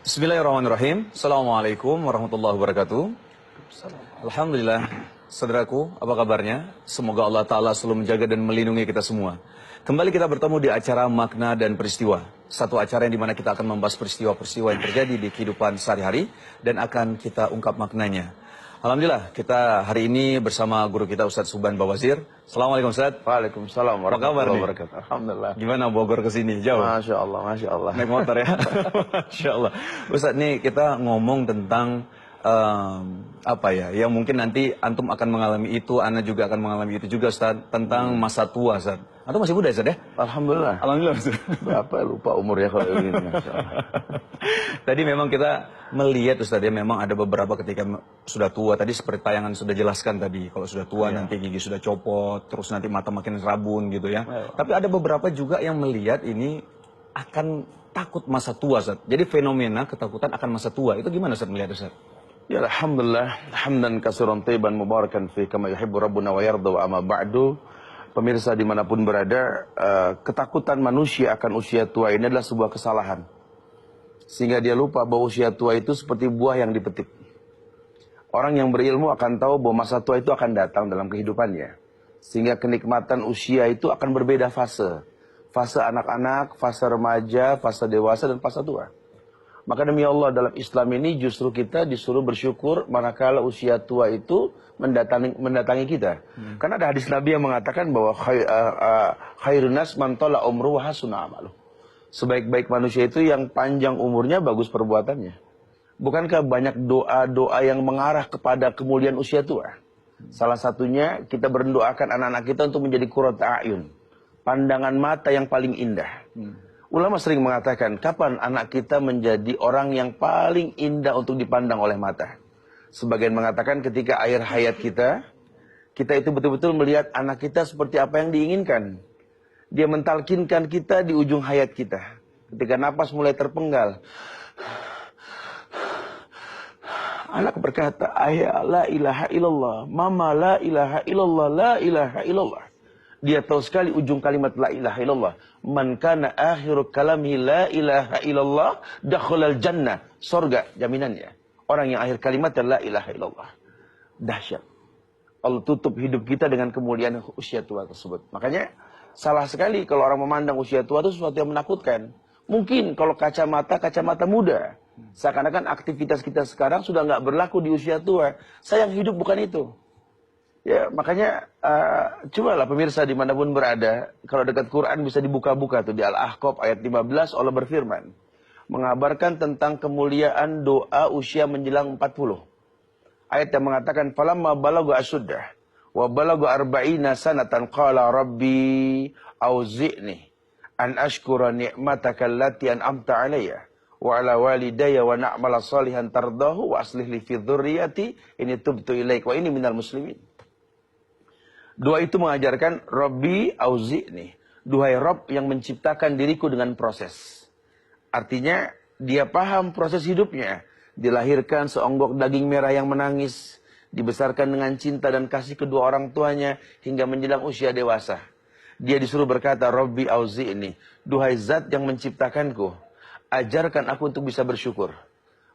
Bismillahirrahmanirrahim. Assalamualaikum warahmatullahi wabarakatuh. Alhamdulillah, saudaraku, apa kabarnya? Semoga Allah Ta'ala selalu menjaga dan melindungi kita semua. Kembali kita bertemu di acara Makna dan Peristiwa. Satu acara yang dimana kita akan membahas peristiwa-peristiwa yang terjadi di kehidupan sehari-hari dan akan kita ungkap maknanya. Alhamdulillah, kita hari ini bersama guru kita Ustadz Subhan Bawazir. Assalamualaikum Ustadz. Waalaikumsalam warahmatullahi wabarakatuh. Alhamdulillah. Gimana Bogor ke sini? Jauh? Masya Allah, Masya Allah. Naik motor ya? Masya Allah. Ustadz, nih kita ngomong tentang apa ya, yang mungkin nanti antum akan mengalami itu, ana juga akan mengalami itu juga Ustadz, tentang masa tua Ustadz. Antum masih muda Ustadz ya? Alhamdulillah. Alhamdulillah Ustadz. Berapa lupa umurnya kalau ini. Masya Allah. Tadi memang kita melihat Ustadz ya, memang ada beberapa ketika sudah tua, tadi seperti tayangan sudah jelaskan tadi, kalau sudah tua nanti gigi sudah copot, terus nanti mata makin rabun gitu ya. Tapi ada beberapa juga yang melihat ini akan takut masa tua Ustadz. Jadi fenomena ketakutan akan masa tua, itu gimana Ustadz melihat Ustadz? Ya Alhamdulillah, hamdan kasiran tayyiban mubarakan fi kama yuhibbu rabbuna wa yarda wa amma ba'du. Pemirsa dimanapun berada, ketakutan manusia akan usia tua ini adalah sebuah kesalahan. Sehingga dia lupa bahwa usia tua itu seperti buah yang dipetik. Orang yang berilmu akan tahu bahwa masa tua itu akan datang dalam kehidupannya. Sehingga kenikmatan usia itu akan berbeda fase. Fase anak-anak, fase remaja, fase dewasa, dan fase tua. Maka demi Allah dalam Islam ini justru kita disuruh bersyukur manakala usia tua itu mendatangi kita. Karena ada hadis Nabi yang mengatakan bahwa khairun nas man tala umru wa hasuna amaluh. Sebaik-baik manusia itu yang panjang umurnya, bagus perbuatannya. Bukankah banyak doa-doa yang mengarah kepada kemuliaan usia tua? Salah satunya kita berdoakan anak-anak kita untuk menjadi qurratu a'yun, pandangan mata yang paling indah. Ulama sering mengatakan, kapan anak kita menjadi orang yang paling indah untuk dipandang oleh mata? Sebagian mengatakan ketika akhir hayat kita itu betul-betul melihat anak kita seperti apa yang diinginkan. Dia mentalkinkan kita di ujung hayat kita. Ketika napas mulai terpenggal, anak berkata, ayah la ilaha illallah, mama la ilaha illallah, la ilaha illallah. Dia tahu sekali ujung kalimat la ilaha illallah. Man kana akhiru kalami la ilaha illallah dakhalal jannah. Surga jaminannya. Orang yang akhir kalimatnya la ilaha illallah. Dahsyat. Allah tutup hidup kita dengan kemuliaan usia tua tersebut. Makanya salah sekali kalau orang memandang usia tua itu sesuatu yang menakutkan. Mungkin kalau kacamata muda. Seakan-akan aktivitas kita sekarang sudah nggak berlaku di usia tua. Sayang hidup bukan itu. Ya, makanya cobalah pemirsa dimanapun berada, kalau dekat Quran bisa dibuka-buka tuh di Al-Ahqaf ayat 15, Allah berfirman mengabarkan tentang kemuliaan doa usia menjelang 40. Ayat yang mengatakan falamma balagha asyuddah wa balagha arba'ina sanatan qala rabbi auzi'ni an ashkura ni'mataka allati an'amta 'alayya wa 'ala walidayya wa na'mala salihan tardahu wa aslih li fi dzurriyyati inni tubtu ilaik wa inni minal muslimin. Doa itu mengajarkan Rabbi auzi'ni, duhai Rabb yang menciptakan diriku dengan proses. Artinya dia paham proses hidupnya. Dilahirkan seonggok daging merah yang menangis, dibesarkan dengan cinta dan kasih kedua orang tuanya hingga menjelang usia dewasa. Dia disuruh berkata, Rabbi auzi'ni, duhai zat yang menciptakanku, ajarkan aku untuk bisa bersyukur.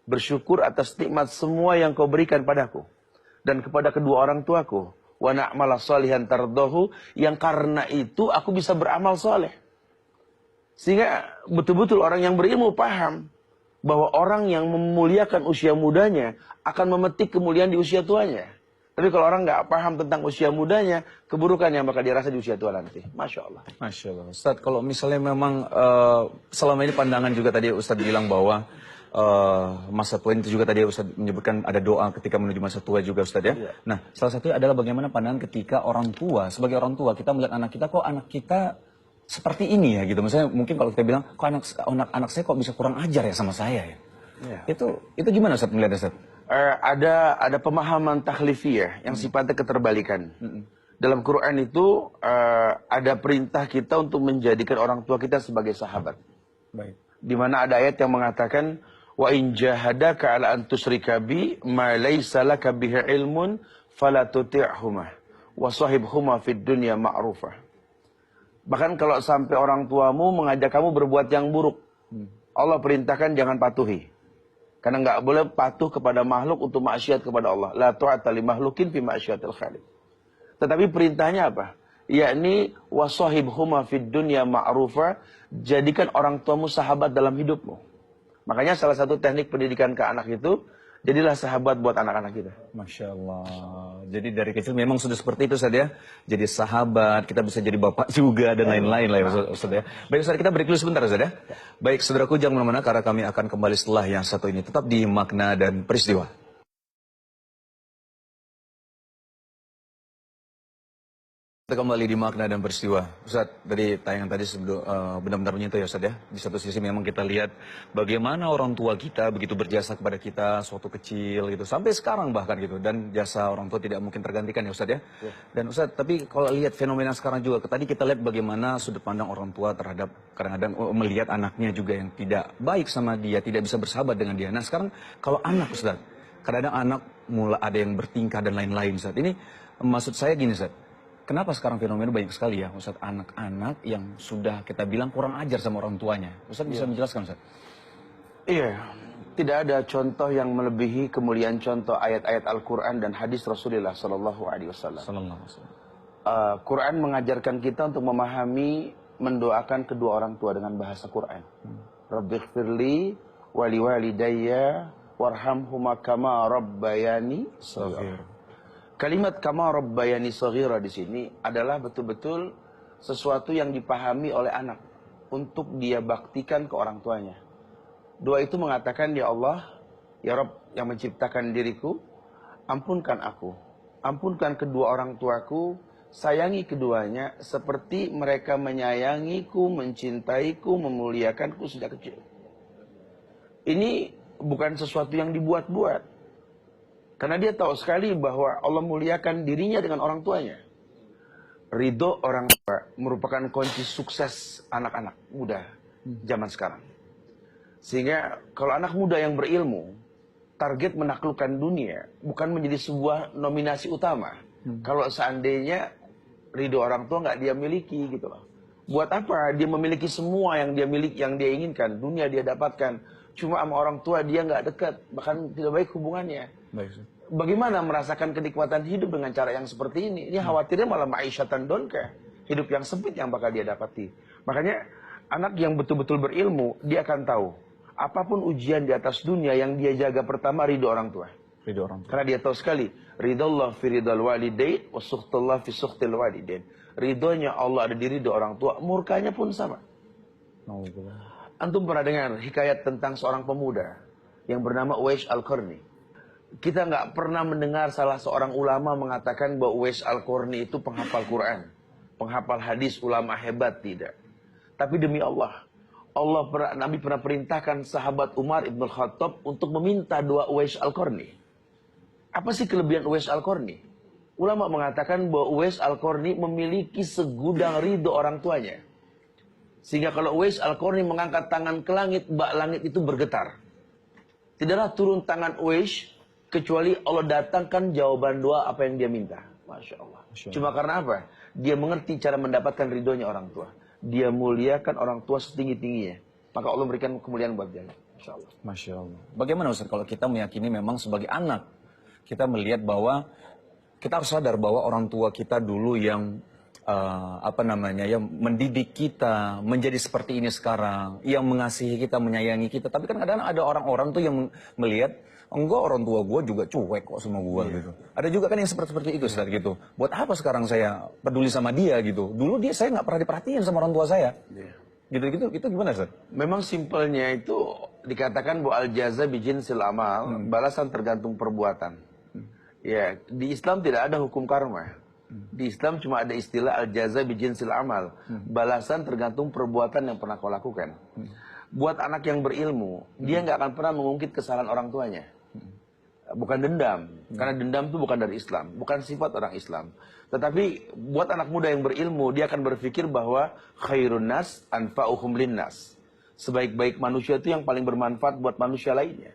Bersyukur atas nikmat semua yang kau berikan padaku dan kepada kedua orang tuaku. Wa na'mala salihan tardahu, yang karena itu aku bisa beramal soleh. Sehingga betul-betul orang yang berilmu paham bahwa orang yang memuliakan usia mudanya akan memetik kemuliaan di usia tuanya. Tapi kalau orang nggak paham tentang usia mudanya, keburukan yang bakal dirasa di usia tua nanti. Masya Allah. Masya Allah. Ustadz, kalau misalnya memang selama ini pandangan juga tadi Ustadz bilang bahwa masa tua itu juga tadi Ustadz menyebutkan ada doa ketika menuju masa tua juga Ustadz ya. Iya. Nah, salah satunya adalah bagaimana pandangan ketika orang tua, sebagai orang tua kita melihat anak kita, kok anak kita seperti ini ya gitu. Misalnya mungkin kalau kita bilang, kok anak saya kok bisa kurang ajar ya sama saya ya. Iya. Itu gimana Ustadz melihat Ustadz? Ada pemahaman takhlifiyah yang sifatnya keterbalikan. Dalam Quran itu ada perintah kita untuk menjadikan orang tua kita sebagai sahabat. Baik. Di mana ada ayat yang mengatakan wa in jahadaka ala an tusyrika bi ma laysa laka bihi ilmun fala tuti'huma wa sahibhuma fid dunya ma'rufa. Bahkan kalau sampai orang tuamu mengajak kamu berbuat yang buruk, Allah perintahkan jangan patuhi. Karena nggak boleh patuh kepada makhluk untuk maksiat kepada Allah. La ta'ata li makhlukin fi maksiatil khaliq. Tetapi perintahnya apa? Yakni wasahibhuma fid dunya ma'rufa, jadikan orang tuamu sahabat dalam hidupmu. Makanya salah satu teknik pendidikan ke anak itu, jadilah sahabat buat anak-anak kita. Masya Allah. Jadi dari kecil memang sudah seperti itu Ustaz ya. Jadi sahabat, kita bisa jadi bapak juga dan lain-lain lah ya Ustaz ya. Baik Ustaz, kita break dulu sebentar Ustaz ya. Baik saudaraku, jangan kemana-mana karena kami akan kembali setelah yang satu ini. Tetap di Makna dan Peristiwa. Kita kembali di Makna dan Peristiwa. Ustaz, dari tayangan tadi benar-benar menyentuh ya Ustaz ya. Di satu sisi memang kita lihat bagaimana orang tua kita begitu berjasa kepada kita suatu kecil gitu. Sampai sekarang bahkan gitu. Dan jasa orang tua tidak mungkin tergantikan ya Ustaz ya. Dan Ustaz, tapi kalau lihat fenomena sekarang juga. Tadi kita lihat bagaimana sudut pandang orang tua terhadap kadang-kadang melihat anaknya juga yang tidak baik sama dia. Tidak bisa bersahabat dengan dia. Nah sekarang kalau anak Ustaz. Kadang-kadang anak mulai ada yang bertingkah dan lain-lain Ustaz. Ini maksud saya gini Ustaz. Kenapa sekarang fenomena banyak sekali ya, Ustaz, anak-anak yang sudah kita bilang kurang ajar sama orang tuanya. Ustaz bisa menjelaskan, Ustaz? Iya, tidak ada contoh yang melebihi kemuliaan contoh ayat-ayat Al-Quran dan hadis Rasulullah Sallallahu Alaihi Wasallam. Quran mengajarkan kita untuk memahami, mendoakan kedua orang tua dengan bahasa Quran. Rabbighfirli wali walidayya warhamhuma kama rabbayani shaghira. Kalimat kama rabbayani shaghira di sini adalah betul-betul sesuatu yang dipahami oleh anak untuk dia baktikan ke orang tuanya. Doa itu mengatakan, ya Allah, ya Rabb yang menciptakan diriku, ampunkan aku, ampunkan kedua orang tuaku, sayangi keduanya seperti mereka menyayangiku, mencintaiku, memuliakanku sejak kecil. Ini bukan sesuatu yang dibuat-buat. Karena dia tahu sekali bahwa Allah muliakan dirinya dengan orang tuanya. Ridho orang tua merupakan kunci sukses anak-anak muda zaman sekarang. Sehingga kalau anak muda yang berilmu, target menaklukkan dunia bukan menjadi sebuah nominasi utama. Kalau seandainya ridho orang tua nggak dia miliki gitu loh. Buat apa dia memiliki semua yang dia miliki, yang dia inginkan, dunia dia dapatkan, cuma sama orang tua dia nggak dekat, bahkan tidak baik hubungannya. Baik. Bagaimana merasakan kenikmatan hidup dengan cara yang seperti ini? Ini khawatirnya malah ma'isyatan donka, hidup yang sempit yang bakal dia dapati. Makanya anak yang betul-betul berilmu, dia akan tahu apapun ujian di atas dunia, yang dia jaga pertama ridho orang tua. Ridho orang tua. Karena dia tahu sekali, ridallah fi ridal walidain wa sukhtullah fi sukhtil walidain. Ridhonya Allah ada di ridho orang tua, murkanya pun sama. Antum pernah dengar hikayat tentang seorang pemuda yang bernama Uwais Al-Qarni? Kita nggak pernah mendengar salah seorang ulama mengatakan bahwa Uwais Al-Qarni itu penghafal Quran, penghafal hadis, ulama hebat, tidak. Tapi demi Allah, Nabi pernah perintahkan sahabat Umar Ibn Khattab untuk meminta doa Uwais Al-Qarni. Apa sih kelebihan Uwais Al-Qarni? Ulama mengatakan bahwa Uwais Al-Qarni memiliki segudang ridho orang tuanya. Sehingga kalau Uwais Al-Qarni mengangkat tangan ke langit, bak langit itu bergetar. Tidaklah turun tangan Uwais kecuali Allah datangkan jawaban doa apa yang dia minta. Masya Allah. Cuma karena apa? Dia mengerti cara mendapatkan ridhonya orang tua. Dia muliakan orang tua setinggi-tingginya. Maka Allah berikan kemuliaan buat dia. Masya Allah. Masya Allah. Bagaimana Ustaz kalau kita meyakini memang sebagai anak, kita melihat bahwa kita harus sadar bahwa orang tua kita dulu yang yang mendidik kita menjadi seperti ini sekarang, yang mengasihi kita, menyayangi kita. Tapi kan kadang ada orang-orang tuh yang melihat, enggak, orang tua gue juga cuek kok sama gue gitu. Ada juga kan yang seperti itu Ustaz gitu. Buat apa sekarang saya peduli sama dia gitu? Dulu saya nggak pernah diperhatiin sama orang tua saya. Gitu itu gimana Ustaz? Memang simpelnya itu dikatakan bahwa al-jaza bijinsil amal, balasan tergantung perbuatan. Ya, di Islam tidak ada hukum karma. Di Islam cuma ada istilah al-jaza bijinsil amal, balasan tergantung perbuatan yang pernah kau lakukan. Buat anak yang berilmu, dia nggak akan pernah mengungkit kesalahan orang tuanya. Bukan dendam, karena dendam itu bukan dari Islam, bukan sifat orang Islam. Tetapi buat anak muda yang berilmu, dia akan berpikir bahwa khairun nas anfa'uhum linnas. Sebaik-baik manusia itu yang paling bermanfaat buat manusia lainnya.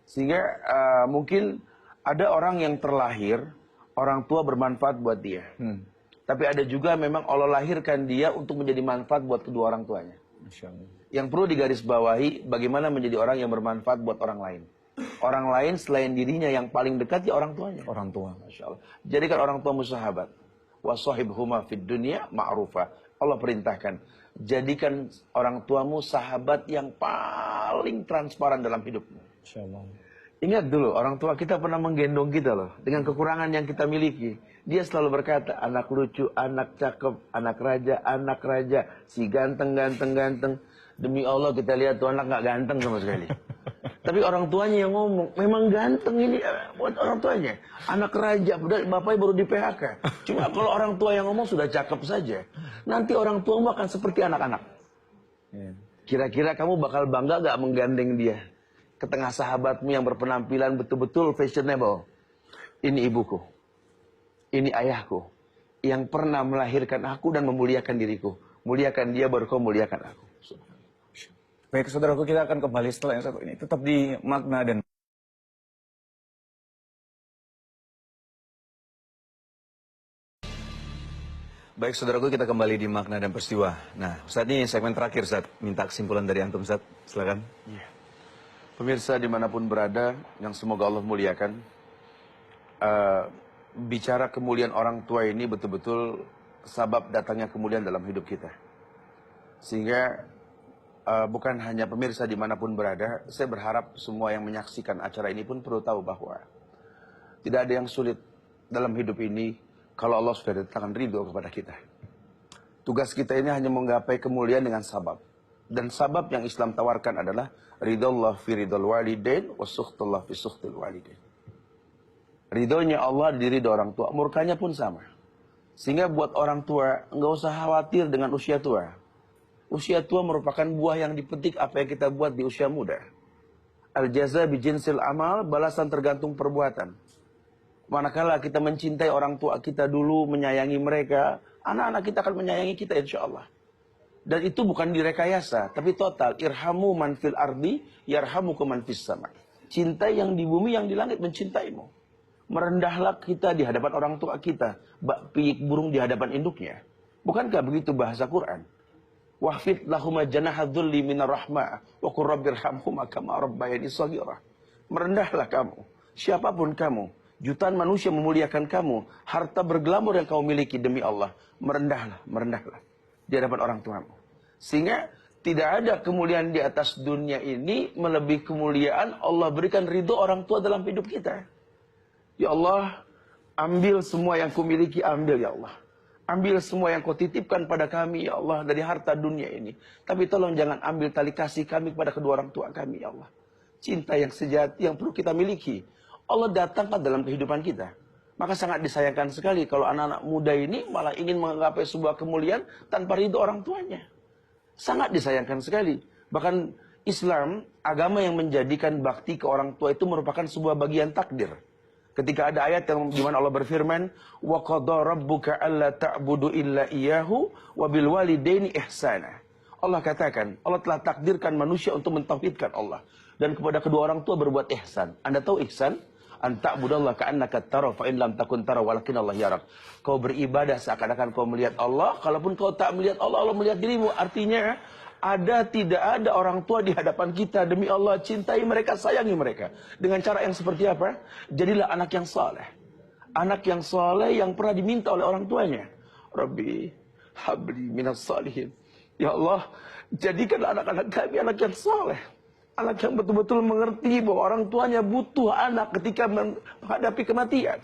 Sehingga mungkin ada orang yang terlahir, orang tua bermanfaat buat dia. Tapi ada juga memang Allah lahirkan dia untuk menjadi manfaat buat kedua orang tuanya. Masya Allah. Yang perlu digarisbawahi, bagaimana menjadi orang yang bermanfaat buat orang lain. Orang lain selain dirinya yang paling dekat ya orang tuanya. Orang tua. Masya Allah. Jadikan orang tuamu sahabat. Wasahibhuma fid dunya ma'rufa. Allah perintahkan, jadikan orang tuamu sahabat yang paling transparan dalam hidupmu. Masya Allah. Ingat dulu, orang tua kita pernah menggendong kita loh. Dengan kekurangan yang kita miliki. Dia selalu berkata, anak lucu, anak cakep, anak raja, si ganteng. Demi Allah kita lihat tuh anak gak ganteng sama sekali. Tapi orang tuanya yang ngomong, memang ganteng ini buat orang tuanya. Anak raja, bapaknya baru di PHK. Cuma kalau orang tua yang ngomong sudah cakep saja. Nanti orang tuamu akan seperti anak-anak. Kira-kira kamu bakal bangga gak menggandeng dia? Ke tengah sahabatmu yang berpenampilan betul-betul fashionable. Ini ibuku. Ini ayahku. Yang pernah melahirkan aku dan memuliakan diriku. Muliakan dia baru kau muliakan aku. Baik, saudaraku, kita akan kembali setelah yang satu ini. Tetap di makna dan... Baik, saudaraku, kita kembali di makna dan peristiwa. Nah, Ustaz, ini segmen terakhir, Ustaz. Minta kesimpulan dari Antum, Ustaz. Silakan. Yeah. Pemirsa dimanapun berada, yang semoga Allah muliakan, bicara kemuliaan orang tua ini betul-betul sabab datangnya kemuliaan dalam hidup kita. Sehingga bukan hanya pemirsa dimanapun berada, saya berharap semua yang menyaksikan acara ini pun perlu tahu bahwa tidak ada yang sulit dalam hidup ini kalau Allah sudah datangkan ridho kepada kita. Tugas kita ini hanya menggapai kemuliaan dengan sabab. Dan sabab yang Islam tawarkan adalah ridallah fi ridal walidain wa sukhtullah fi sukhtil walidain. Ridhonya Allah di ridho orang tua, murkanya pun sama. Sehingga buat orang tua nggak usah khawatir dengan usia tua. Usia tua merupakan buah yang dipetik apa yang kita buat di usia muda. Al jaza bi jinsil amal, balasan tergantung perbuatan. Manakala kita mencintai orang tua kita dulu, menyayangi mereka, anak-anak kita akan menyayangi kita insya Allah. Dan itu bukan direkayasa, tapi total. Irhamu man fil ardi, yarhamukum man fis sama. Cintai yang di bumi, yang di langit mencintaimu. Merendahlah kita di hadapan orang tua kita. Bak piik burung di hadapan induknya. Bukankah begitu bahasa Quran? Wahfid lahuma janaha dhulli minar rahmah. Wa qur rabbirhamhuma kama rabbayani shaghira. Merendahlah kamu. Siapapun kamu. Jutaan manusia memuliakan kamu. Harta berglamor yang kamu miliki demi Allah. Merendahlah di hadapan orang tuamu. Sehingga tidak ada kemuliaan di atas dunia ini melebihi kemuliaan Allah berikan ridho orang tua dalam hidup kita. Ya Allah, ambil semua yang kumiliki, ambil ya Allah. Ambil semua yang kau titipkan pada kami ya Allah dari harta dunia ini. Tapi tolong jangan ambil tali kasih kami kepada kedua orang tua kami ya Allah. Cinta yang sejati yang perlu kita miliki. Allah datangkan dalam kehidupan kita. Maka sangat disayangkan sekali kalau anak-anak muda ini malah ingin menggapai sebuah kemuliaan tanpa ridho orang tuanya. Sangat disayangkan sekali. Bahkan Islam, agama yang menjadikan bakti ke orang tua itu merupakan sebuah bagian takdir. Ketika ada ayat yang di mana Allah berfirman, "Wa qadha rabbuka alla ta'budu illa iyyahu wa bil walidaini ihsana." Allah katakan, Allah telah takdirkan manusia untuk mentauhidkan Allah dan kepada kedua orang tua berbuat ihsan. Anda tahu ihsan? Anta budallah ka'annaka tara fa in lam takun tara walakin Allah yarak. Kau beribadah seakan-akan kau melihat Allah, kalaupun kau tak melihat Allah, Allah melihat dirimu. Artinya tidak ada orang tua di hadapan kita, demi Allah cintai mereka, sayangi mereka. Dengan cara yang seperti apa? Jadilah anak yang saleh. Anak yang saleh yang pernah diminta oleh orang tuanya. Rabbi habli minas salihin. Ya Allah, jadikanlah anak-anak kami anak yang saleh. Anak yang betul-betul mengerti bahwa orang tuanya butuh anak ketika menghadapi kematian.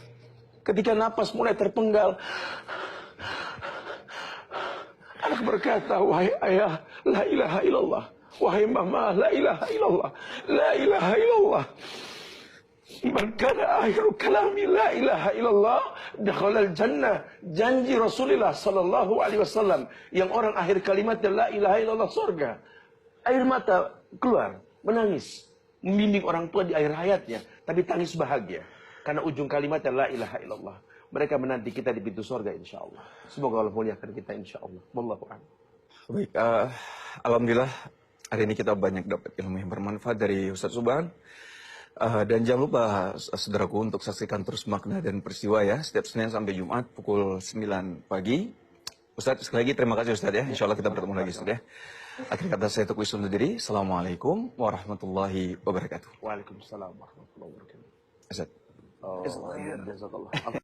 Ketika napas mulai terpenggal. Anak berkata, wahai ayah, la ilaha illallah. Wahai mama, la ilaha illallah. La ilaha illallah. Berkata akhiru kalami la ilaha illallah. Dakhalal jannah. Janji Rasulullah sallallahu alaihi wasallam. Yang orang akhir kalimatnya la ilaha illallah surga. Air mata keluar. Menangis, membimbing orang tua di akhir hayatnya, tapi tangis bahagia karena ujung kalimatnya la ilaha illallah. Mereka menanti kita di pintu surga insya Allah. Semoga Allah muliakan kita insya Allah. Wallahu a'lam. Baik, alhamdulillah hari ini kita banyak dapat ilmu yang bermanfaat dari Ustaz Subhan. Dan jangan lupa saudaraku untuk saksikan terus makna dan peristiwa ya, setiap Senin sampai Jumat pukul 9 pagi. Ustaz sekali lagi terima kasih Ustaz ya. Insya Allah kita bertemu lagi Ustaz ya. Akhir kata saya Teguh Islam diri. Assalamualaikum warahmatullahi wabarakatuh. Waalaikumsalam warahmatullahi wabarakatuh. Ustaz. Oh, jazakallah.